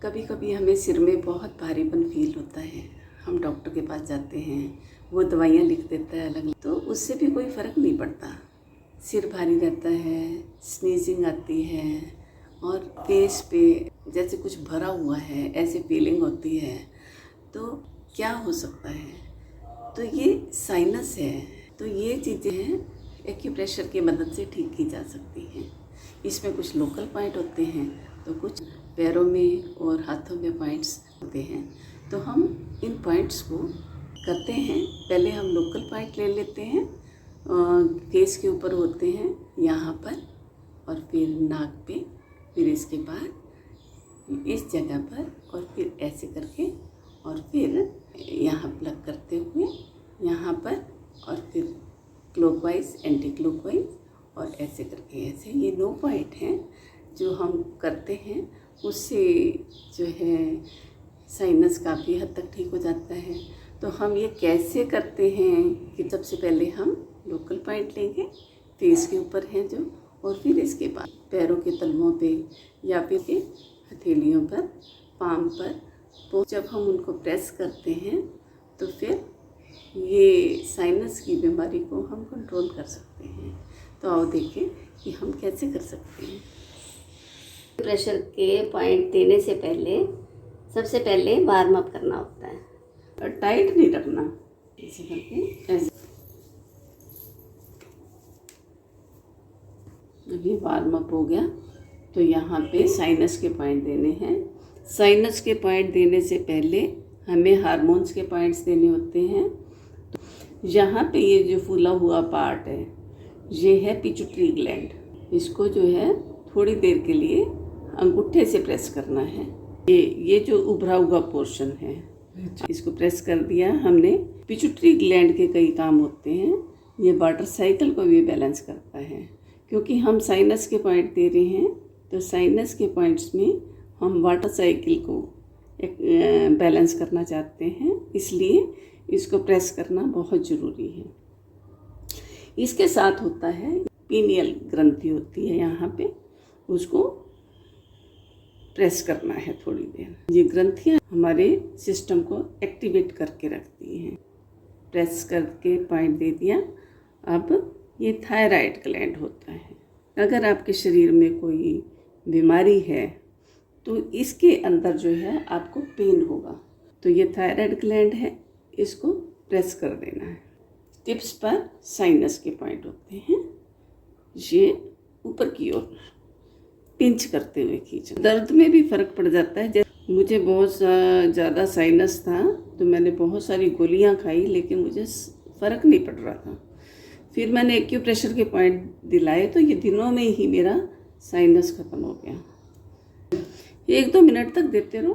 कभी कभी हमें सिर में बहुत भारीपन फील होता है। हम डॉक्टर के पास जाते हैं, वो दवाइयाँ लिख देता है अलग, तो उससे भी कोई फ़र्क नहीं पड़ता। सिर भारी रहता है, स्नीजिंग आती है और फेस पे जैसे कुछ भरा हुआ है ऐसे फीलिंग होती है। तो क्या हो सकता है? तो ये साइनस है। तो ये चीज़ें हैं, एक्यूप्रेशर की मदद से ठीक की जा सकती हैं। इसमें कुछ लोकल पॉइंट होते हैं तो कुछ पैरों में और हाथों में पॉइंट्स होते हैं। तो हम इन पॉइंट्स को करते हैं। पहले हम लोकल पॉइंट ले लेते हैं, फेस के ऊपर होते हैं यहाँ पर, और फिर नाक पे, फिर इसके बाद इस जगह पर, और फिर ऐसे करके, और फिर यहाँ प्लग करते हुए यहाँ पर, और फिर क्लॉकवाइज एंटी क्लॉकवाइज, और ऐसे करके ऐसे। ये 9 पॉइंट हैं जो हम करते हैं। उससे जो है साइनस काफ़ी हद तक ठीक हो जाता है। तो हम ये कैसे करते हैं कि सबसे पहले हम लोकल पॉइंट लेंगे, फेस के ऊपर हैं जो, और फिर इसके बाद पैरों के तलवों पे या फिर के हथेलियों पर, पाम पर, तो जब हम उनको प्रेस करते हैं तो फिर ये साइनस की बीमारी को हम कंट्रोल कर सकते हैं। तो आओ देखें कि हम कैसे कर सकते हैं। प्रेशर के पॉइंट देने से पहले सबसे पहले वार्म अप करना होता है, और टाइट नहीं रखना, ऐसे करके ऐसे। अभी वार्म अप हो गया तो यहाँ पे साइनस के पॉइंट देने हैं। साइनस के पॉइंट देने से पहले हमें हार्मोन्स के पॉइंट्स देने होते हैं। यहाँ पे ये जो फूला हुआ पार्ट है ये है पिट्यूटरी ग्लैंड। इसको जो है थोड़ी देर के लिए अंगूठे से प्रेस करना है। ये जो उभरा हुआ पोर्शन है, इसको प्रेस कर दिया हमने। पिट्यूटरी ग्लैंड के कई काम होते हैं। ये वाटर साइकिल को भी बैलेंस करता है, क्योंकि हम साइनस के पॉइंट दे रहे हैं तो साइनस के पॉइंट्स में हम वाटर साइकिल को बैलेंस करना चाहते हैं, इसलिए इसको प्रेस करना बहुत ज़रूरी है। इसके साथ होता है पीनियल ग्रंथि होती है यहाँ पे, उसको प्रेस करना है थोड़ी देर। ये ग्रंथियाँ हमारे सिस्टम को एक्टिवेट करके रखती हैं। प्रेस करके पॉइंट दे दिया। अब ये थायराइड ग्लैंड होता है। अगर आपके शरीर में कोई बीमारी है तो इसके अंदर जो है आपको पेन होगा। तो ये थायराइड ग्लैंड है, इसको प्रेस कर देना है। टिप्स पर साइनस के पॉइंट होते हैं, ये ऊपर की ओर पिंच करते हुए खींचना। दर्द में भी फ़र्क पड़ जाता है। जैसे मुझे बहुत ज़्यादा साइनस था तो मैंने बहुत सारी गोलियां खाई, लेकिन मुझे फ़र्क नहीं पड़ रहा था। फिर मैंने एक्यूप्रेशर के पॉइंट दिलाए तो ये दिनों में ही मेरा साइनस ख़त्म हो गया। 1-2 मिनट तक देते रहो।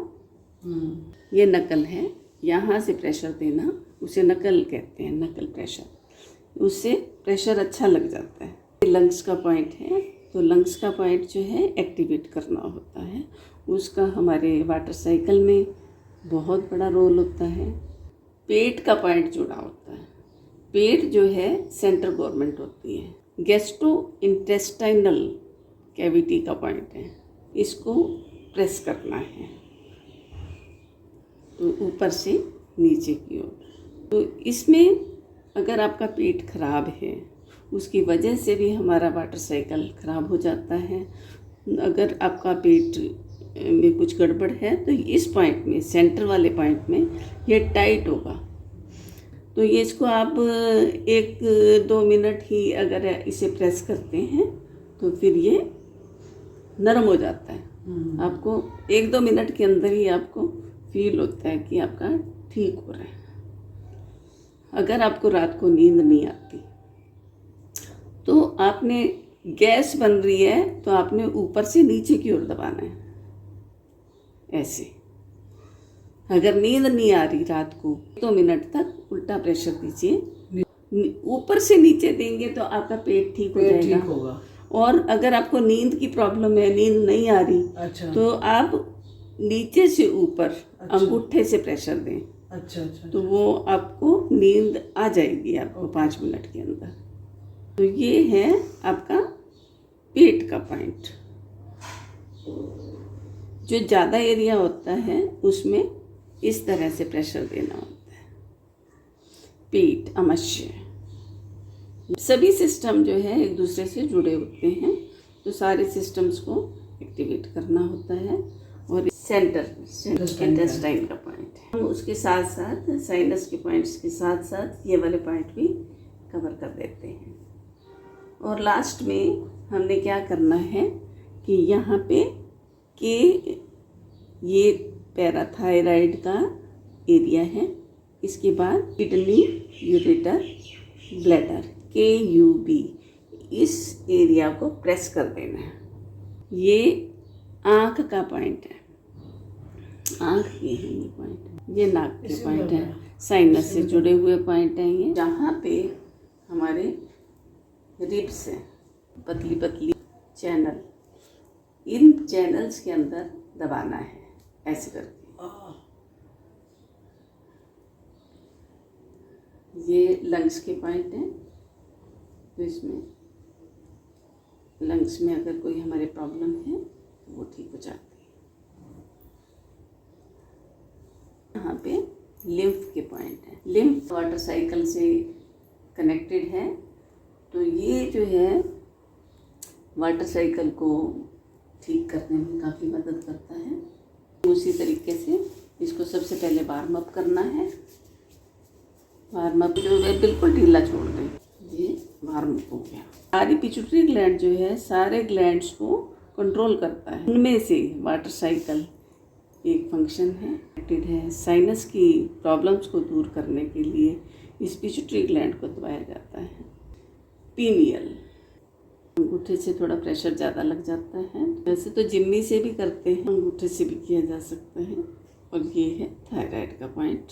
ये नकल है, यहाँ से प्रेशर देना, उसे नकल कहते हैं, नकल प्रेशर। उससे प्रेशर अच्छा लग जाता है। लंग्स का पॉइंट है, तो लंग्स का पॉइंट जो है एक्टिवेट करना होता है। उसका हमारे वाटर साइकिल में बहुत बड़ा रोल होता है। पेट का पॉइंट जुड़ा होता है। पेट जो है सेंट्रल गवर्नमेंट होती है। गैस्ट्रो इंटेस्टाइनल कैविटी का पॉइंट है, इसको प्रेस करना है तो ऊपर से नीचे की ओर। तो इसमें अगर आपका पेट खराब है, उसकी वजह से भी हमारा वाटर साइकिल खराब हो जाता है। अगर आपका पेट में कुछ गड़बड़ है तो इस पॉइंट में, सेंटर वाले पॉइंट में ये टाइट होगा। तो ये इसको आप 1-2 मिनट ही अगर इसे प्रेस करते हैं तो फिर ये नरम हो जाता है। आपको 1-2 मिनट के अंदर ही आपको फील होता है कि आपका ठीक हो रहा है। अगर आपको रात को नींद नहीं आती तो आपने, गैस बन रही है तो आपने ऊपर से नीचे की ओर दबाना है, ऐसे। अगर नींद नहीं आ रही रात को 2 मिनट तक उल्टा प्रेशर दीजिए। ऊपर से नीचे देंगे तो आपका पेट ठीक हो जाएगा। और अगर आपको नींद की प्रॉब्लम है, नींद नहीं आ रही, अच्छा, तो आप नीचे से ऊपर अंगूठे से प्रेशर दें। अच्छा, तो वो आपको नींद आ जाएगी आपको 5 मिनट के अंदर। तो ये है आपका पेट का पॉइंट। जो ज़्यादा एरिया होता है उसमें इस तरह से प्रेशर देना होता है। पीठ, अमस्य, सभी सिस्टम जो है एक दूसरे से जुड़े होते हैं, तो सारे सिस्टम्स को एक्टिवेट करना होता है। और सेंटर इंटेस्टाइन का पॉइंट है। हम उसके साथ साथ साइनस के पॉइंट्स के साथ साथ ये वाले पॉइंट भी कवर कर देते हैं। और लास्ट में हमने क्या करना है कि यहाँ पे के ये पैराथायराइड का एरिया है, इसके बाद किडनी, यूरेटर, ब्लैडर, KUB, इस एरिया को प्रेस कर देना है। ये आँख का पॉइंट है, आँख के हैं ये पॉइंट, ये नाक के पॉइंट है, साइनस से जुड़े हुए पॉइंट हैं ये। जहाँ पे हमारे रिब्स हैं, पतली पतली चैनल, इन चैनल्स के अंदर दबाना है ऐसे करके। ये लंग्स के पॉइंट हैं, तो इसमें लंग्स में अगर कोई हमारे प्रॉब्लम है तो वो ठीक हो जाती है। यहाँ पे लिम्फ के पॉइंट है, लिम्फ वाटर साइकिल से कनेक्टेड है, तो ये जो है वाटर साइकिल को ठीक करने में काफ़ी मदद करता है। उसी तरीके से इसको सबसे पहले वार्म अप करना है। वार्म अप जो है बिल्कुल ढीला छोड़ दें, ये वार्म अप हो गया। सारी पिट्यूटरी ग्लैंड जो है सारे ग्लैंड्स को कंट्रोल करता है, उनमें से वाटर साइकिल एक फंक्शन है, एक्टिव है। साइनस की प्रॉब्लम्स को दूर करने के लिए इस पिट्यूटरी ग्लैंड को दबाया जाता है। पीनियल, अंगूठे से थोड़ा प्रेशर ज़्यादा लग जाता है, वैसे तो जिम्मी से भी करते हैं, अंगूठे से भी किया जा सकता है। और ये है थायराइड का पॉइंट,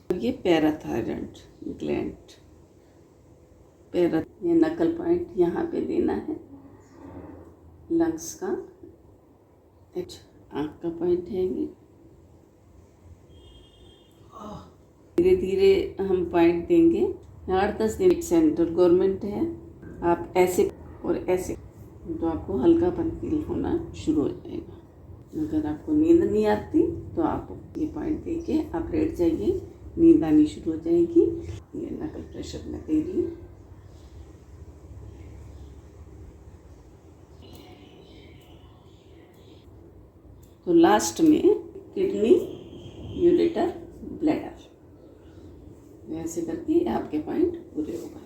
और ये पैराथायराइड ग्लैंड, ये नकल पॉइंट यहाँ पे देना है। लंग्स का आँख का पॉइंट है ये। धीरे धीरे हम पॉइंट देंगे, 8-10 दिन। सेंट्रल गवर्नमेंट है, आप ऐसे और ऐसे तो आपको हल्कापन फील होना शुरू हो जाएगा। अगर आपको नींद नहीं आती तो आप ये पॉइंट दे के आप लेट जाइए, नींद आनी शुरू हो जाएगी। ये नकल प्रेशर में दे रही हूँ। तो लास्ट में किडनी, यूरेटर, ब्लैडर, ऐसे करके आपके पॉइंट पूरे होगा।